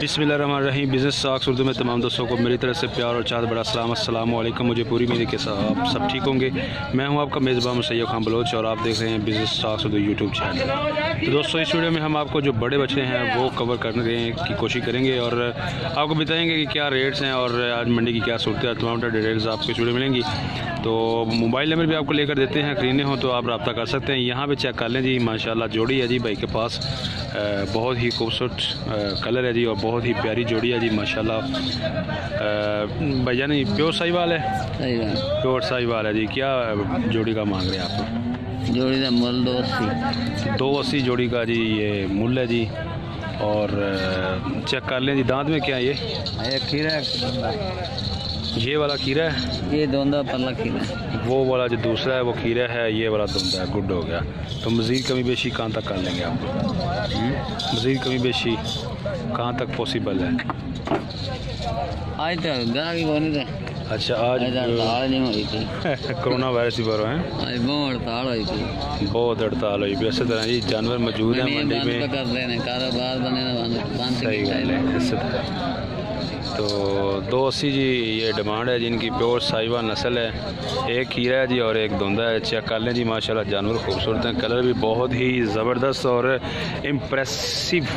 बिस्मिल्लाहिर्रहमानिर्रहीम। Business stocks Urdu में तमाम दोस्तों को मेरी तरफ से प्यार और चाहत बड़ा सलाम। अस्सलाम वालेकुम। मुझे पूरी उम्मीद है कि आप सब ठीक होंगे। मैं हूं आपका मेज़बान सैयद खान बलोच और आप देख रहे हैं business stocks Urdu YouTube channel. तो दोस्तों इस वीडियो में हम आपको जो बड़े बछड़े हैं वो कवर करने की कोशिश करेंगे और आपको बताएंगे कि क्या रेट्स हैं और आज मंडी की क्या सूरत है। तमाम डिटेल्स आपको इस वीडियो मिलेंगी। तो मोबाइल नंबर भी आपको लेकर देते हैं, ख़रीदने हो तो आप रब्ता कर सकते हैं। यहाँ पे चेक कर लें जी, माशाल्लाह जोड़ी है जी भाई के पास, बहुत ही खूबसूरत कलर है जी और बहुत ही प्यारी जोड़ी है जी माशाल्लाह। भैया नहीं प्योर साहिवाल है, प्योर साहिवाल है जी। क्या जोड़ी का मांग रहे हैं आप? जोड़ी का मुल 280 जोड़ी का जी ये मुल है जी। और चेक कर लें जी, दांत में क्या है ये? खीरा, ये वाला खीरा है, ये दोंदा पल्ला खीरा, वो वाला जो दूसरा है वो खीरा है, ये वाला दोंदा है। गुड हो गया। तो मज़ीद कमी बेशी कहाँ तक कर लेंगे आप? मज़ीद कमी बेशी कहाँ तक पॉसिबल है? आज तक गाड़ी कौन थे। अच्छा आज हड़ताल नहीं हुई थी कोरोना वायरस की बारे हैं, आज बहुत हड़ताल हुई थी, बहुत हड़ताल हुई। इसी तरह जी जानवर मौजूद हैं मंडी में, कर रहे हैं कारोबार बने सही है इसी तरह। तो 280 जी ये डिमांड है जिनकी प्योर साहिवाल नस्ल है। एक खीरा है जी और एक धुंधा है। चेक कर लें जी माशाल्लाह जानवर खूबसूरत हैं, कलर भी बहुत ही ज़बरदस्त और इम्प्रेसिव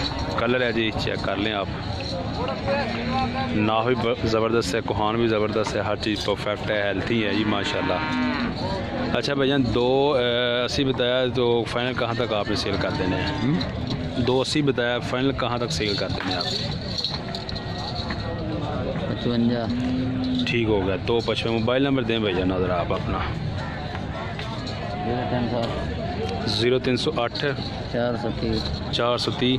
कलर है जी। चेक कर लें आप, नाभ भी ज़बरदस्त है, कोहान भी ज़बरदस्त है, हर चीज़ परफेक्ट है, हेल्थी है जी माशाल्लाह। अच्छा भैया 280 बताया, तो फाइनल कहाँ तक आपने सेल कर देने हैं? 280 बताया, फाइनल कहाँ तक सेल कर देने आप? 55। ठीक हो गया। तो 55 मोबाइल नंबर दें भैया नज़र आप अपना। 0308 430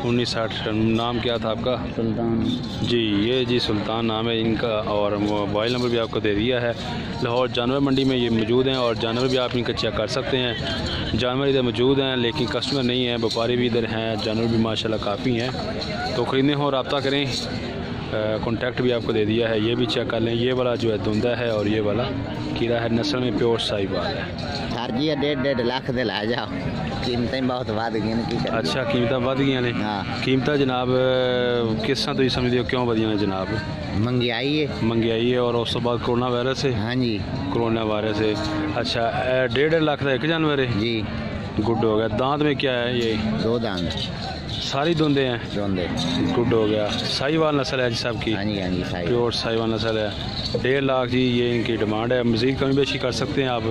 1960। नाम क्या था आपका? सुल्तान जी, ये जी सुल्तान नाम है इनका और मोबाइल नंबर भी आपको दे दिया है। लाहौर जानवर मंडी में ये मौजूद हैं और जानवर भी आप इनका चेक कर सकते हैं। जानवर इधर मौजूद हैं लेकिन कस्टमर नहीं है, व्यापारी भी इधर हैं, जानवर भी माशाल्लाह काफ़ी हैं। तो ख़रीदने हो रब्ता करें, कॉन्टैक्ट भी आपको दे दिया है। ये भी चेक कर लें, ये वाला जो है धुंधा है और ये वाला कीड़ा है, नस्ल में प्योर साहिवाल है। सर जी 1.5 लाख दे ला जाओ, कीमतें बहुत बढ़ गई हैं। अच्छा कीमत बढ़ गई ने? हाँ कीमत जनाब किस तरह तुम समझते हो क्यों बढ़िया ने जनाब? महंगाई है और उस तो बाद कोरोना वायरस है। हाँ जी कोरोना वायरस है। अच्छा 1.5 लाख का एक जानवर है जी। गुड हो गया। दांत में क्या है? ये 2 दांत सारी धुंधे हैं। गुड हो गया। साहिवाल नस्ल है जी सब की? हाँ जी हाँ जी प्योर साहिवाल नस्ल है। 1.5 लाख जी ये इनकी डिमांड है। मज़ीद कमी बेशी कर सकते हैं आप?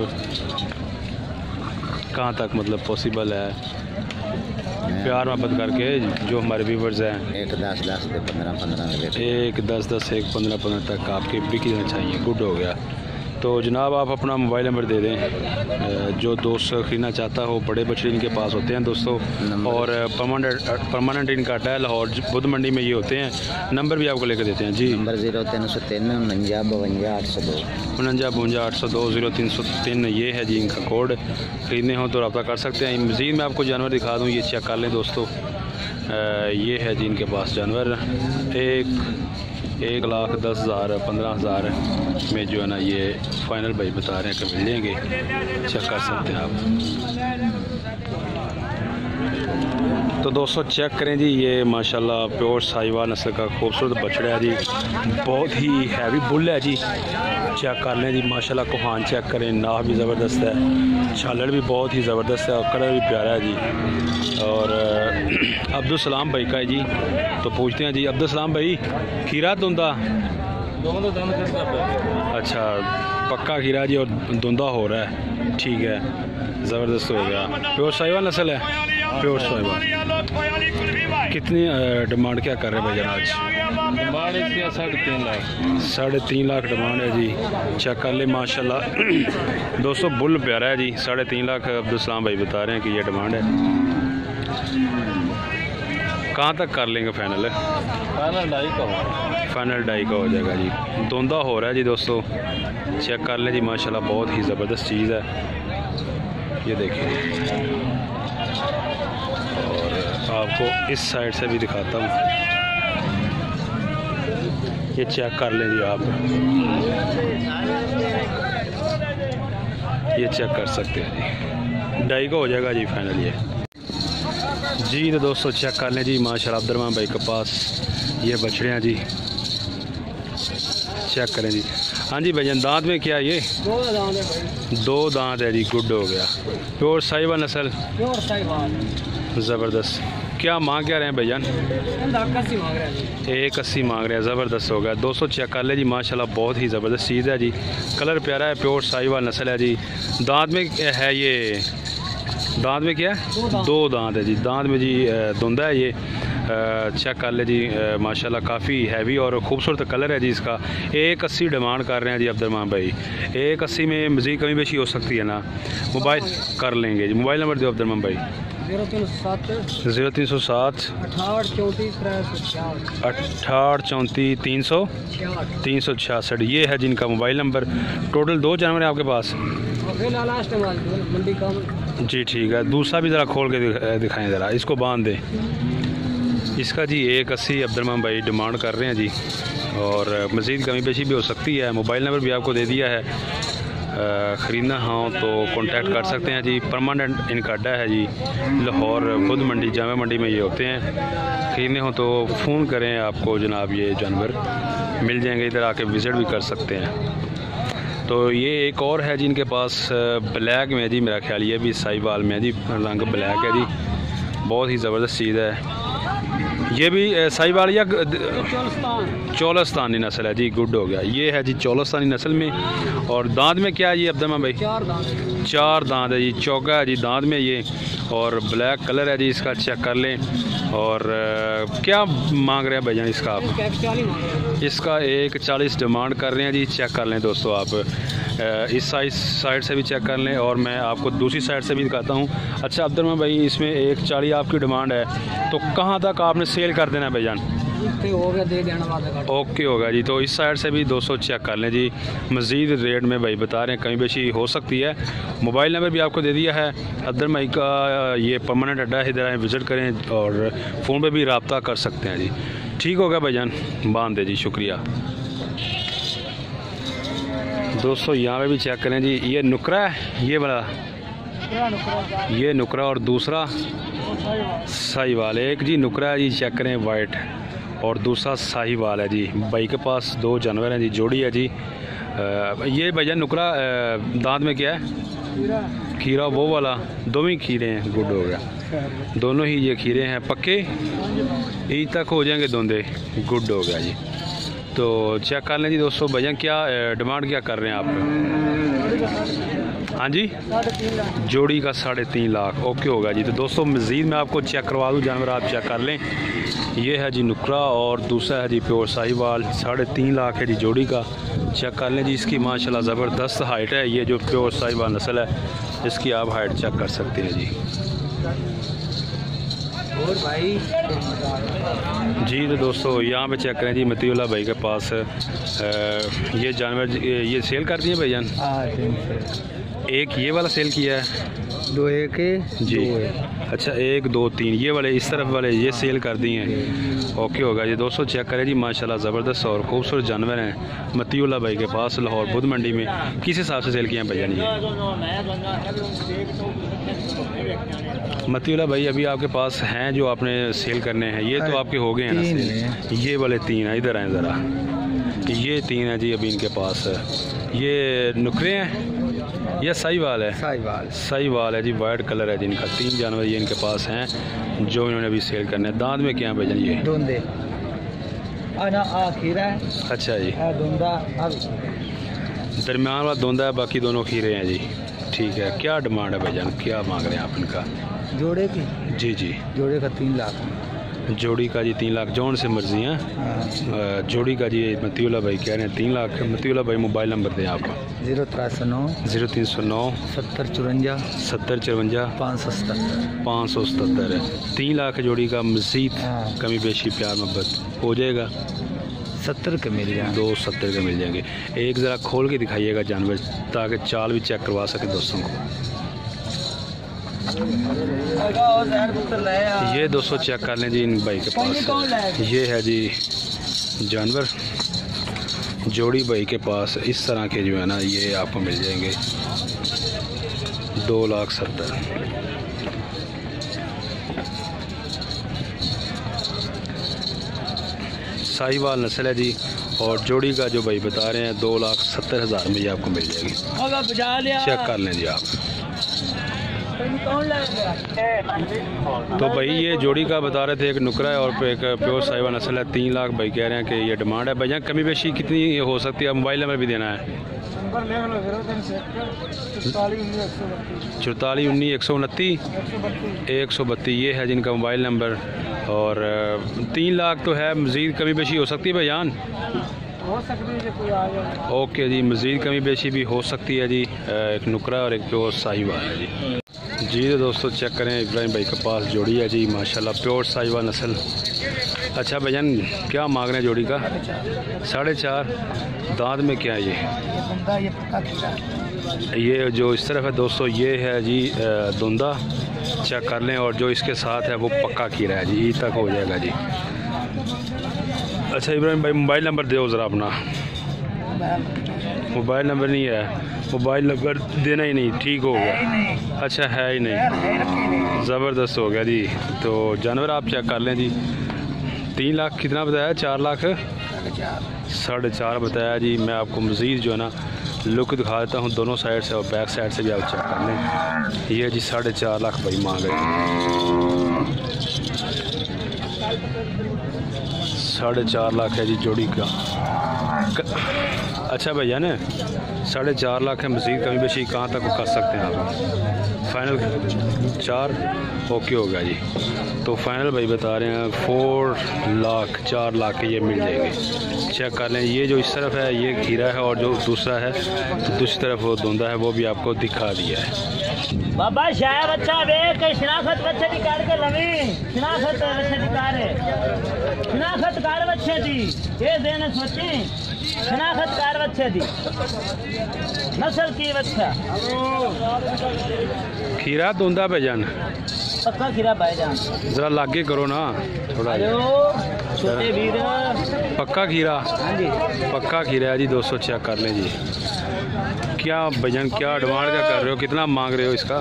कहाँ तक मतलब पॉसिबल है? प्यार मोहब्बत करके जो हमारे व्यूवर्स हैं, 1 10 से 15 1 10 1 15 तक आपके बिक जाना चाहिए। गुड हो गया। तो जनाब आप अपना मोबाइल नंबर दे दें, जो दोस्त ख़रीदना चाहता हो। बड़े बछड़े इनके पास होते हैं दोस्तों और परमानेंट इनका अड्डा है लाहौर बुध मंडी में ये होते हैं। नंबर भी आपको लेकर देते हैं जी। नंबर 0303 49 802 49 802 0303 ये है जी इनका कोड। ख़रीदने हो तो रब्ता कर सकते हैं। मज़ीद मैं आपको जानवर दिखा दूँ, ये चेक कर लें दोस्तों। ये है जी इनके पास जानवर, 1,10,000 15,000 में जो है ना ये फाइनल भाई बता रहे हैं कि मिल लेंगे। चेक कर सकते हैं आप। तो दोस्तों चेक करें जी, ये माशाल्लाह प्योर साहिवाल नस्ल का खूबसूरत बछड़ा है जी, बहुत ही हैवी बुल है जी। चेक कर लें जी माशाल्लाह, कोहान चेक करें, नाभ भी ज़बरदस्त है, छालड़ भी बहुत ही ज़बरदस्त है और कलर भी प्यारा है जी। और अब्दुल सलाम भाई का है जी। तो पूछते हैं जी अब्दुल सलाम भाई, खीरा धुंधा? अच्छा पक्का खीरा जी और धुंधा हो रहा है, ठीक है ज़बरदस्त हो गया। प्योर साहिवाल नस्ल है, प्योर साहिवाल। कितनी डिमांड क्या कर रहे हैं भैया आज? 3.5 लाख। 3.5 लाख डिमांड है जी। चेक कर ले माशाल्लाह दोस्तों, बुल प्यारा है जी। 3.5 लाख अब्दुल सलाम भाई बता रहे हैं कि ये डिमांड है। कहाँ तक कर लेंगे फाइनल? फाइनल 2.5 का हो जाएगा जी। धुंधा हो रहा है जी दोस्तों, चेक कर लें जी माशाल्लाह, बहुत ही ज़बरदस्त चीज़ है। ये देखिए और आपको इस साइड से भी दिखाता हूँ, ये चेक कर लें जी आप, ये चेक कर सकते हैं जी। 2.5 का हो जाएगा जी फाइनल ये। जी तो दोस्तों चेक कर लें जी माशाल्लाह अब्दुर्रहमान भाई के पास ये बछड़ियाँ जी, चेक करें जी। हाँ जी भाईजान, दांत में क्या ये? 2 दांत है भाई। 2 दांत है जी, गुड हो गया। प्योर साहिवाल नस्ल, प्योर साहिवाल, ज़बरदस्त। क्या मांग क्या रहे हैं भाईजान? 180 मांग रहे हैं जी। 180 मांग रहे हैं, ज़बरदस्त हो गया। 200 चेक कर ले जी माशाल्लाह, बहुत ही ज़बरदस्त चीज़ है जी। कलर प्यारा है, प्योर साहिवाल नस्ल है जी। दांत में है ये, दांत में क्या है? 2 दांत है जी। दांत में जी धुंधा है ये, चेक कर ले जी माशाल्लाह, काफ़ी हैवी और ख़ूबसूरत कलर है जी इसका। 180 डिमांड कर रहे हैं जी अब्दुर्रहमान भाई। 180 में मज़ीद कमी बेशी हो सकती है ना? मोबाइल कर लेंगे जी। मोबाइल नंबर दो अब्दुर्रहमान भाई। 0307 0307 68 34 366। ये है जिनका मोबाइल नंबर। टोटल 2 जानवर हैं आपके पास? लास्ट मंडी का जी ठीक है। दूसरा भी ज़रा खोल के दिखाएं ज़रा, इसको बांध दें। इसका जी 180 अब्दुर्रहमान भाई डिमांड कर रहे हैं जी, और मज़ीद कमी पेशी भी हो सकती है। मोबाइल नंबर भी आपको दे दिया है, ख़रीदना हो तो कांटेक्ट कर सकते हैं जी। परमानेंट इनका अड्डा है जी लाहौर बुध मंडी, जामा मंडी में ये होते हैं। ख़रीदने हो तो फ़ोन करें, आपको जनाब ये जानवर मिल जाएंगे। इधर आके विज़िट भी कर सकते हैं। तो ये एक और है जी इनके पास, ब्लैक में जी, मेरा ख्याल ये भी साहिवाल में है जी, रंग ब्लैक है जी, बहुत ही ज़बरदस्त चीज़ है। ये भी साहिवाल या चौलस्तानी नस्ल है जी, गुड हो गया। ये है जी चौलस्तानी नस्ल में। और दांत में क्या है ये अब्दुर्रहमान भाई? 4 दांत है जी, चौका है जी दांत में ये, और ब्लैक कलर है जी इसका, चेक कर लें। और क्या मांग रहे हैं भाईजान इसका आप? इसका 140 डिमांड कर रहे हैं जी। चेक कर लें दोस्तों आप, इस साइड से भी चेक कर लें, और मैं आपको दूसरी साइड से भी दिखाता हूँ। अच्छा अब्दुर्रहमान भाई, इसमें 140 आपकी डिमांड है, तो कहाँ तक आपने सेल कर देना है भाईजान? हो गया, दे देना बात। ओके होगा जी। तो इस साइड से भी 200 चेक कर लें जी। मज़ीद रेट में भाई बता रहे हैं, कहीं बेशी हो सकती है। मोबाइल नंबर भी आपको दे दिया है। अब्दुल भाई का ये परमानेंट अड्डा है, इधर आए विज़िट करें, और फ़ोन पे भी रब्ता कर सकते हैं जी। ठीक होगा भाईजान, बांध दे जी, शुक्रिया। दोस्तों यहाँ पे भी चेक करें जी, ये नुकरा है, ये वाला, ये नुकरा, और दूसरा साहिवाल। एक जी नुकरा है जी, चेक करें वाइट, और दूसरा साहिवाल है जी। भाई के पास 2 जानवर हैं जी, जोड़ी है जी। ये भाईजान नुकरा दांत में क्या है? खीरा वो वाला, दोनों ही खीरे हैं, गुड हो गया। दोनों ही ये खीरे हैं पक्के, ईद तक हो जाएंगे दोंदे, गुड हो गया जी। तो चेक कर लें जी दोस्तों। भाईजान क्या डिमांड क्या कर रहे हैं आप? हाँ जी, जोड़ी का 3.5 लाख। ओके होगा जी। तो दोस्तों मज़ीद मैं आपको चेक करवा दूँ जानवर, आप चेक कर लें। ये है जी नुकरा, और दूसरा है जी प्योर साहिवाल, 3.5 लाख है जी जोड़ी का। चेक कर लें जी। इसकी माशाल्लाह ज़बरदस्त हाइट है। ये जो प्योर साहिवाल नस्ल है, इसकी आप हाइट चेक कर सकते हैं जी। और भाई जी तो दोस्तों यहाँ पे चेक करें जी, मतीउल्लाह भाई के पास ये जानवर ये सेल कर दिए भाईजान? एक ये वाला सेल किया है, 2 1 जी। अच्छा 1 2 3 ये वाले, इस तरफ वाले ये सेल कर दिए हैं। ओके होगा जी। 200 चेक करें जी, माशाल्लाह ज़बरदस्त और खूबसूरत जानवर हैं मतीउल्लाह भाई के पास लाहौर बुध मंडी में। किस हिसाब से सेल किए हैं भैया? मतीउल्लाह भाई अभी आपके पास हैं जो आपने सेल करने हैं, ये तो आपके हो गए हैं ना सेल? ये वाले 3 हैं, इधर आए ज़रा। ये 3 हैं जी अभी इनके पास। ये नुकरे हैं या साहिवाल है? साहिवाल है जी, वाइट कलर है जिनका। 3 जानवर ये इनके पास हैं जो इन्होंने अभी सेल करने हैं। दांत में क्या है भाईजान? ये धुंधे खीरा है। अच्छा जी, दरमियान वाला धुंधा है, बाकी दोनों खीरे हैं जी। ठीक है, क्या डिमांड है भाईजान, क्या मांग रहे हैं आप इनका? जोड़े की? जी जी, जोड़े का 3 लाख। जोड़ी का जी 3 लाख, जौन से मर्जी हैं। जोड़ी का जी मतीउल्लाह भाई कह रहे हैं 3 लाख। मतीउल्लाह भाई मोबाइल नंबर दें आपका। 0309 70 54 577 3 लाख जोड़ी का। मज़ीद कमी बेशी प्यार मोहब्बत हो जाएगा, 70 के मिल जाएंगे, 270 के मिल जाएंगे। एक ज़रा खोल के दिखाइएगा जानवर, ताकि चाल भी चेक करवा सके दोस्तों को। ये 200 चेक कर लें जी इन भाई के पास। ये है जी जानवर, जोड़ी भाई के पास इस तरह के जो है ना, ये आपको मिल जाएंगे 2,70,000। साहिवाल नस्ल है जी। और जोड़ी का जो भाई बता रहे हैं 2,70,000 में ये आपको मिल जाएगी। चेक कर लें जी आप। तो भाई ये जोड़ी का बता रहे थे, एक नुकरा है और एक प्योर साहिवाल नस्ल है। 3 लाख भाई कह रहे हैं कि ये डिमांड है। भैया कमी बेशी कितनी हो सकती है? मोबाइल नंबर भी देना है। 44 19 129 132 ये है जिनका मोबाइल नंबर। और 3 लाख तो है, मज़ीद कमी बेशी हो सकती है भाईजान? हो सकती है कोई आ जाए। ओके जी, मज़ीद कमी बेशी भी हो सकती है जी। एक नुकरा और एक प्योर साहिवाल है जी। जी तो दोस्तों चेक करें, इब्राहिम भाई के पास जोड़ी है जी माशाल्लाह, प्योर साहिवाल नस्ल। अच्छा भैयान क्या मांग रहे हैं जोड़ी का? 4.5। दांत में क्या है ये जो इस तरफ है दोस्तों, ये है जी धुंधा। चेक कर लें। और जो इसके साथ है वो पक्का खीरा है जी, ईद तक हो जाएगा जी। अच्छा इब्राहिम भाई मोबाइल नंबर दो ज़रा अपना। मोबाइल नंबर नहीं है, मोबाइल नंबर देना ही नहीं, ठीक हो गया। अच्छा है ही नहीं, ज़बरदस्त हो गया जी। तो जानवर आप चेक कर लें जी। 3 लाख कितना बताया? 4 लाख 4.5 बताया जी। मैं आपको मज़ीद जो है ना लुक दिखा देता हूँ दोनों साइड से और बैक साइड से भी आप चेक कर लें। ये जी 4.5 लाख भाई मांग रहे हैं। 4.5 लाख है जी जोड़ी का। अच्छा भैया ने 4.5 लाख है, मज़ीद कमी बेशी कहाँ तक कर सकते हैं आप? फाइनल 4 ओके हो गया जी। तो फाइनल भाई बता रहे हैं 4 लाख के ये मिल जाएंगे। चेक कर लें। ये जो इस तरफ है ये खीरा है और जो दूसरा है तो दूसरी तरफ वो धुंधा है, वो भी आपको दिखा दिया है। बाबा शायद अच्छा देख शनाख्त बच्चे निकाल के लवी शनाख्त बच्चे निकाले शनाख्त कार बच्चे दी ये देने सोची शनाख्त कार बच्चे दी नस्ल की बच्चा खीरा धुंधा भाईजान पक्का खीरा भाईजान ज़रा लागे करो ना थोड़ा छोटे वीर पक्का खीरा। हाँ जी पक्का खीरा है जी। 200 चेक कर लें जी। क्या भाईजान क्या डिमांड क्या कर रहे हो? कितना मांग रहे हो इसका?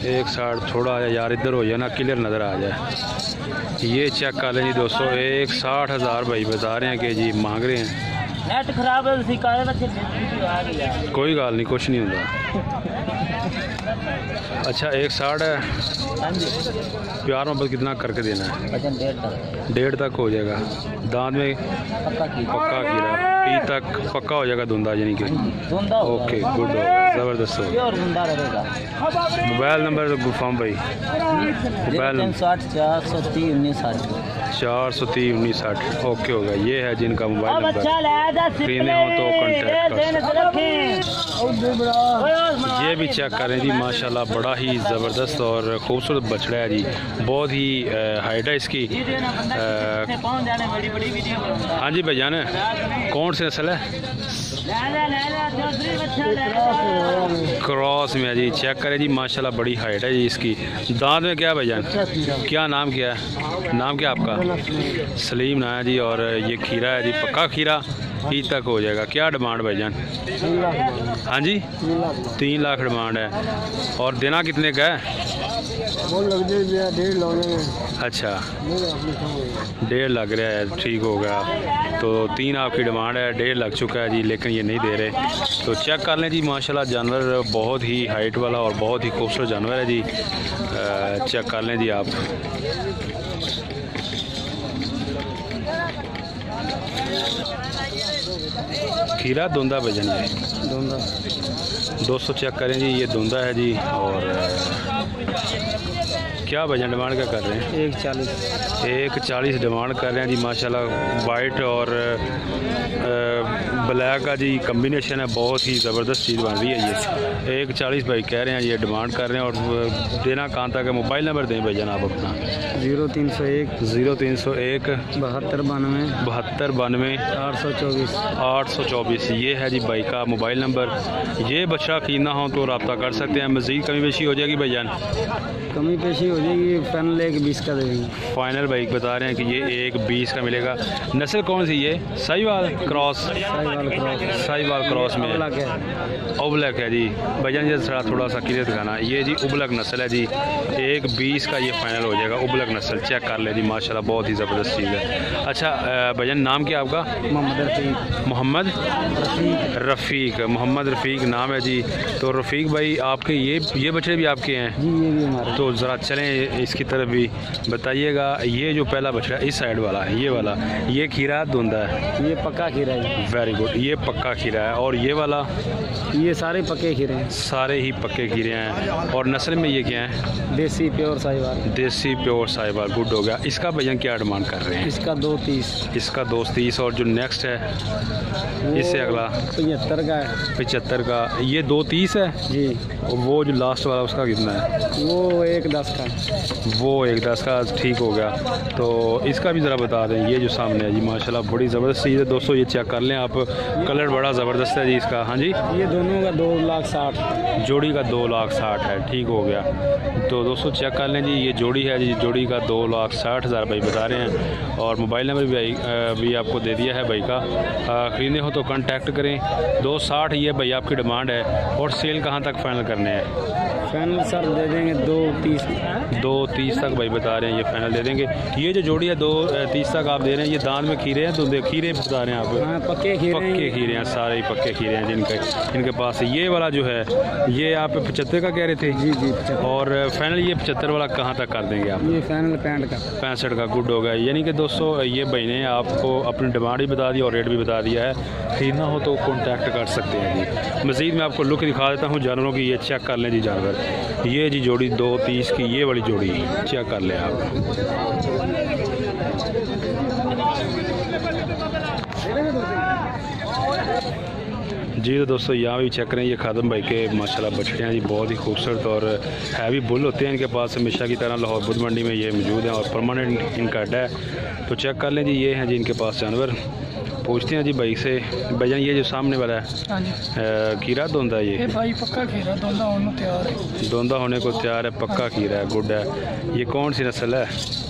160 थोड़ा आ जाए यार, इधर हो जाए ना, क्लियर नज़र आ जाए। ये चेक कर लें जी दोस्तों, 160,000 भाई बता रहे हैं कि जी मांग रहे हैं। नेट खराब है कोई गल नहीं, कुछ नहीं होता। अच्छा 160 है। हाँ जी प्यार मोहब्बत कितना करके देना है? 1.5 तक हो जाएगा। दांत में पक्का खीरा, ई तक पक्का हो जाएगा धुंधा यानी कि। ओके गुड हो गया, ज़बरदस्त हो गया। मोबाइल नंबर गुफाम भाई? मोबाइल 430 1960 430 1960 ओके हो गया। ये है जिनका मोबाइल नंबर, खरीदने हो तो कॉन्टैक्ट कर। ये भी चेक करें जी माशाल्लाह, बड़ा ही ज़बरदस्त और ख़ूबसूरत बछड़ा है जी। बहुत ही हाइट है इसकी। हाँ जी भैया ने कौन सी नस्ल है? क्रॉस में है जी। चेक करें जी माशाल्लाह, बड़ी हाइट है जी इसकी। दांत में क्या है भाईजान? क्या नाम क्या है? नाम क्या आपका? सलीम ना है जी। और ये खीरा है जी, पक्का खीरा, ईद तक हो जाएगा। क्या डिमांड भाईजान? हाँ जी 3 लाख डिमांड है। और देना कितने का है? अच्छा 1.5 लग रहा है, ठीक हो गया। तो 3 आपकी डिमांड है, 1.5 लग चुका है जी, लेकिन ये नहीं दे रहे। तो चेक कर लें जी माशाल्लाह, जानवर बहुत ही हाइट वाला और बहुत ही खूबसूरत जानवर है जी। चेक कर लें जी आप। खीरा धुंधा भजन है, 200 चेक करें जी। ये धुंधा है जी। और क्या भजन डिमांड क्या कर रहे हैं? 140 डिमांड कर रहे हैं जी माशाल्लाह। वाइट और ब्लैक का जी कम्बिनेशन है, बहुत ही ज़बरदस्त चीज़ बन रही है ये। 140 भाई कह रहे हैं, ये डिमांड कर रहे हैं। और देना कहाँ तक है? मोबाइल नंबर दें भैया आप अपना। 0301 0301 7292 7292 824 ये है जी भाई का मोबाइल नंबर। ये बच्चा खरीदना हो तो रब्ता कर सकते हैं। मज़ीद कमी बेशी हो जाएगी भाईजान? कमी पेशी हो जाएगी, फाइनल 1.20 का देंगे। फाइनल भाई बता रहे हैं कि ये 1.20 का मिलेगा। नस्ल कौन सी ये? साहिवाल क्रॉस? साहिवाल क्रॉस में उबलक है जी। भजन जी थोड़ा सा क्लियर दिखाना। ये जी उबलक नस्ल है जी, 1.20 का ये फाइनल हो जाएगा। उबलक नस्ल चेक कर ले जी, माशाल्लाह बहुत ही ज़बरदस्त चीज़ है। अच्छा भजन नाम क्या आपका? मोहम्मद रफ़ीक। मोहम्मद रफ़ीक नाम है जी। तो रफ़ीक भाई आपके ये बछड़े भी आपके हैं जी? ये भी हमारे। तो ज़रा चलें इसकी तरफ भी बताइएगा। ये जो पहला बछड़ा इस साइड वाला है, ये वाला, ये खीरा धुंधा है? ये पक्का खीरा है। वेरी गुड, ये पक्का खीरा है। और ये वाला? ये सारे पक्के खीरे हैं। सारे ही पक्के खीरे हैं। और नस्ल में ये क्या है? देसी प्योर साहिवाल। देसी प्योर साहिवाल, गुड हो गया। इसका भजन क्या डिमांड कर रहे हैं? इसका 2.30। इसका 2.30। और जो नेक्स्ट है इससे अगला 75 का है। 75 का। ये 2.30 है जी। वो जो लास्ट वाला उसका कितना है? वो 1.10 का। वो 1.10 का, ठीक हो गया। तो इसका भी ज़रा बता दें। ये जो सामने है जी माशाल्लाह बड़ी ज़बरदस्त चीज़ है दोस्तों, ये चेक कर लें आप, कलर बड़ा ज़बरदस्त है जी इसका। हाँ जी, ये दोनों का 2,60,000। जोड़ी का 2,60,000 है, ठीक हो गया। तो दोस्तों चेक कर लें जी, ये जोड़ी है जी, जोड़ी का 2,60,000 भाई बता रहे हैं। और मोबाइल नंबर भी आपको दे दिया है भाई का। ख़रीदने हो तो कांटेक्ट करें। 260 ये भाई आपकी डिमांड है। और सेल कहाँ तक फाइनल करने हैं? फाइनल सर दे देंगे 2.30। 2.30 तक भाई बता रहे हैं, ये फाइनल दे देंगे। ये जो जोड़ी है 2.30 तक आप दे रहे हैं। ये दान में खीरे हैं, तो खीरे बता रहे हैं आप? हाँ, पक्के खीरे हैं, सारे ही पक्के खीरे हैं जिनके पास। ये वाला जो है ये आप 75 का कह रहे थे? जी 75। और फाइनल ये 75 वाला कहाँ तक कर देंगे आप? ये फाइनल 65 का। 65 का, गुड हो गया। यानी कि दोस्तों ये भाई ने आपको अपनी डिमांड भी बता दी और रेट भी बता दिया है। खरीदना हो तो कॉन्टैक्ट कर सकते हैं जी। मज़ीद मैं आपको लुक दिखा देता हूँ जानवरों की। ये चेक कर लें जी जानवर। ये जी जोड़ी 2.30 की, ये वाली जोड़ी चेक कर लें आप। जी तो दोस्तों यहाँ भी चेक करें, ये खादम भाई के माशाल्लाह बछड़े हैं जी, बहुत ही खूबसूरत और हैवी बुल होते हैं इनके पास। हमेशा की तरह लाहौर बुध मंडी में ये मौजूद हैं और परमानेंट इनका अड्डा है। तो चेक कर लें जी, ये हैं जी इनके पास जानवर। पूछते हैं जी भाई से। भैया ये जो सामने वाला है खीरा धोंदा? ये भाई पक्का खीरा, धोंदा होने तैयार है। धोंदा होने को तैयार है, पक्का खीरा है, गुड है। ये कौन सी नस्ल है?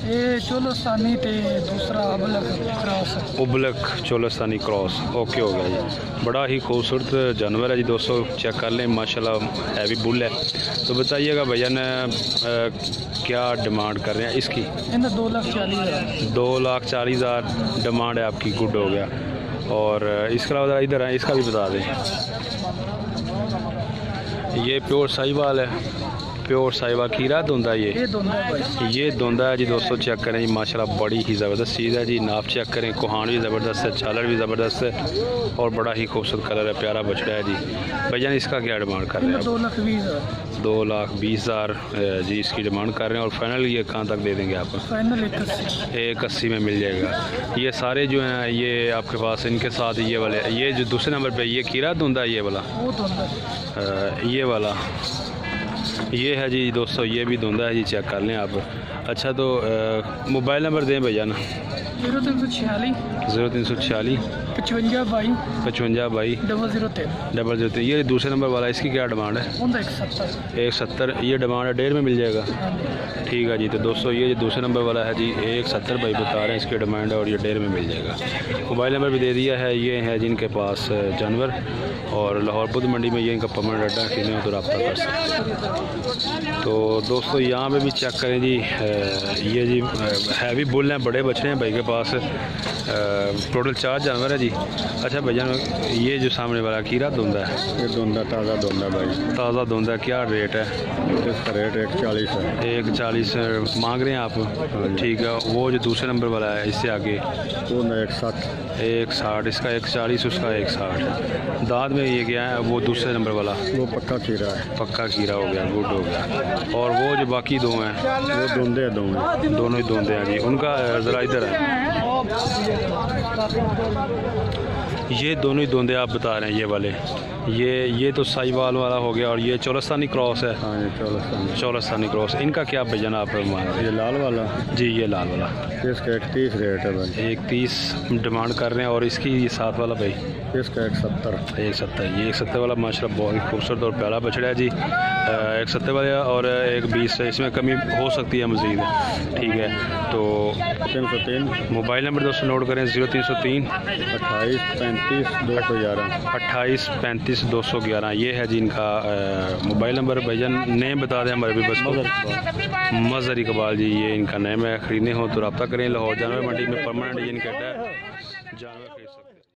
ये चोलस्तानी ते दूसरा उबलक क्रॉस। उबलक चोलस्तानी क्रॉस, ओके हो गया जी। बड़ा ही खूबसूरत जानवर है जी दोस्तों, चेक कर लें माशाल्लाह हैवी बुल है। तो बताइएगा भैया ने क्या डिमांड कर रहे हैं इसकी? 2,40,000। 2,40,000 डिमांड है आपकी, गुड हो गया। और इसके अलावा इधर है, इसका भी बता दें। ये प्योर साहिवाल है, प्योर साहिवाल खीरा धुंधा। ये धुंधा है जी दोस्तों, चेक करें जी माशाल्लाह बड़ी ही ज़बरदस्त चीज़ है जी। नाप चेक करें, कोहान भी ज़बरदस्त है, छालर भी ज़बरदस्त है और बड़ा ही खूबसूरत कलर है, प्यारा बछड़ा है जी। भैया इसका क्या डिमांड कर रहे हैं? 2,20,000। 2,20,000 जी इसकी डिमांड कर रहे हैं। और फाइनल ये कहाँ तक दे देंगे आप? फाइनल 180 में मिल जाएगा। ये सारे जो हैं ये आपके पास, इनके साथ ये वाले, ये जो दूसरे नंबर पे ये खीरा धुंधा, ये वाला, ये वाला, ये है जी दोस्तों, ये भी धुंधा है जी, चेक कर लें आप। अच्छा तो मोबाइल नंबर दें भैया ना। 0346 0346 55 22 55 22 003। ये दूसरे नंबर वाला, इसकी क्या डिमांड है? 170। ये डिमांड है, 1.5 में मिल जाएगा? ठीक है जी। तो दोस्तों ये दूसरे नंबर वाला है जी, 170 भाई बता रहे हैं इसकी डिमांड है और ये 1.5 में मिल जाएगा। मोबाइल नंबर भी दे दिया है। ये है जिनके पास जानवर और लाहौर बुध मंडी में ये इनका परमानेंट अड्डा, किसी हो तो रब्ता कर सकते हैं। तो दोस्तों यहाँ पे भी चेक करें जी, ये जी हैवी बुल हैं, बड़े बछड़े हैं भाई के पास। टोटल 4 जानवर है जी। अच्छा भैया ये जो सामने वाला खीरा धुंधा है? ये धुंधा, ताज़ा धुंधा भाई, ताज़ा धुंधा। क्या रेट है इसका? रेट 140 है। 140 मांग रहे हैं आप? ठीक है। वो जो दूसरे नंबर वाला है इससे आगे? वो 160। 160, इसका 140, उसका 160। दांत में ये गया है वो दूसरे नंबर वाला? वो पक्का खीरा है। पक्का खीरा हो गया, गुड हो गया। और वो जो बाकी दो हैं? वो धुंधे दोनों ही धुंधे हैं जी। उनका ज़रा इधर है, ये दोनों ही धुंधे आप बता रहे हैं, ये वाले ये तो साहिवाल वाला हो गया, और ये चौलस्तानी क्रॉस है। हाँ ये चौलस्तानी क्रॉस, इनका क्या भैया आप ये लाल वाला जी, ये लाल वाला इसका 130 रेट है भाई। 130 डिमांड कर रहे हैं, और इसकी ये साथ वाला भाई इसका 170। 170, ये 170 वाला माशाल्लाह बहुत ही खूबसूरत और प्यारा बछड़ा है जी। 170 वाला और 120 है, इसमें कमी हो सकती है मज़ीद। ठीक है, तो 303 मोबाइल नंबर दोस्तों नोट करें 0303 28 35 211। 28 35 211, ये है जी इनका मोबाइल नंबर। भैया नेम बता दें हमारे भी बस को। मज़हर इकबाल जी, ये इनका नेम है। ख़रीदने हो तो रब्ता करें। लाहौर जानवर मंडी में परमानेंट जिनका है जानवर खरीद सकते हैं।